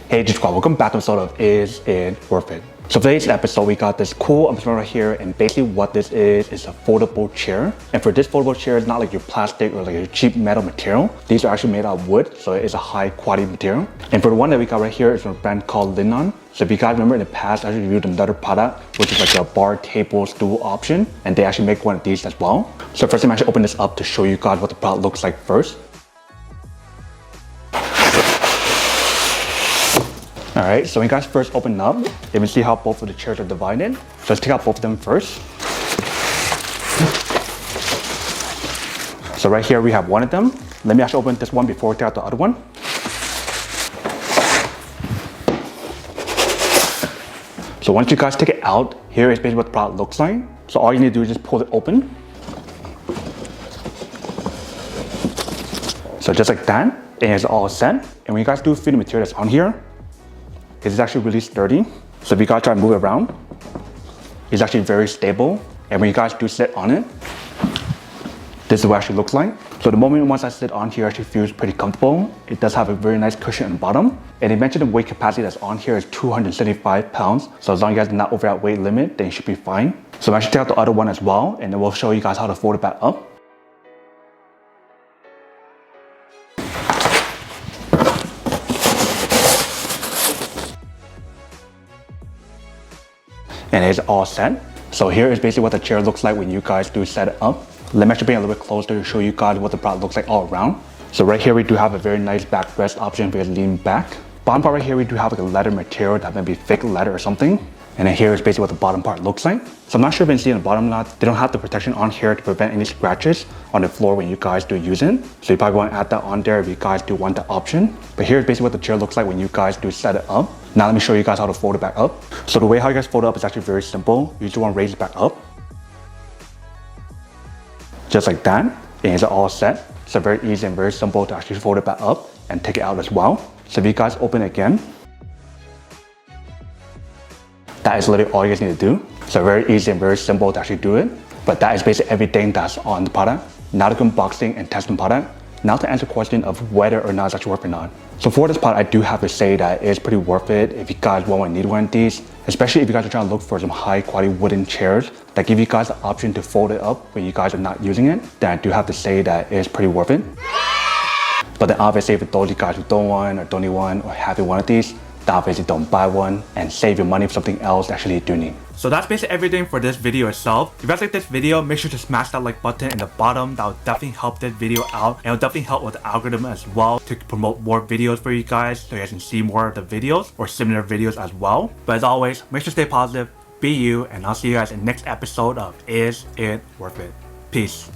Hey, just welcome back to an episode of Is It Worth It? So for today's episode, we got this cool instrument right here, and basically what this is a foldable chair. And for this foldable chair, it's not like your plastic or like your cheap metal material. These are actually made out of wood, so it is a high quality material. And for the one that we got right here is from a brand called Linon. So if you guys remember in the past, I actually reviewed another product, which is like a bar table stool option, and they actually make one of these as well. So first I'm actually open this up to show you guys what the product looks like first. Alright, so when you guys first open up, you can see how both of the chairs are divided. So let's take out both of them first. So right here we have one of them. Let me actually open this one before we take out the other one. So once you guys take it out, here is basically what the product looks like. So all you need to do is just pull it open. So just like that, and it's all set. And when you guys do feel the material that's on here, it's actually really sturdy. So if you guys try to move it around, it's actually very stable. And when you guys do sit on it, this is what it actually looks like. So the moment once I sit on here, it actually feels pretty comfortable. It does have a very nice cushion on the bottom. And they mentioned the weight capacity that's on here is 275 pounds. So as long as you guys are not over that weight limit, then you should be fine. So I'm actually take out the other one as well, and then we'll show you guys how to fold it back up. And it's all set. So here is basically what the chair looks like when you guys do set it up. Let me actually bring it a little bit closer to show you guys what the product looks like all around. So right here we do have a very nice backrest option for you to lean back. Bottom part right here we do have like a leather material that may be thick leather or something. And then here is basically what the bottom part looks like. So I'm not sure if you can see in the bottom or not. They don't have the protection on here to prevent any scratches on the floor when you guys do use it. So you probably want to add that on there if you guys do want that option. But here's basically what the chair looks like when you guys do set it up. Now let me show you guys how to fold it back up. So the way how you guys fold it up is actually very simple. You just want to raise it back up. Just like that. And it's all set. So very easy and very simple to actually fold it back up and take it out as well. So if you guys open it again, that is literally all you guys need to do. So very easy and very simple to actually do it. But that is basically everything that's on the product. Now to unboxing and testing the product. Now to answer the question of whether or not it's actually worth it or not. So for this product, I do have to say that it's pretty worth it if you guys want to need one of these. Especially if you guys are trying to look for some high quality wooden chairs that give you guys the option to fold it up when you guys are not using it. Then I do have to say that it's pretty worth it. But then obviously if those of you guys who don't want or don't need one or have one of these, obviously don't buy one and save your money for something else that actually you do need. So that's basically everything for this video itself. If you guys like this video, make sure to smash that like button in the bottom. That will definitely help this video out, and it'll definitely help with the algorithm as well to promote more videos for you guys so you guys can see more of the videos or similar videos as well. But as always, make sure to stay positive, be you, and I'll see you guys in the next episode of Is It Worth It? Peace.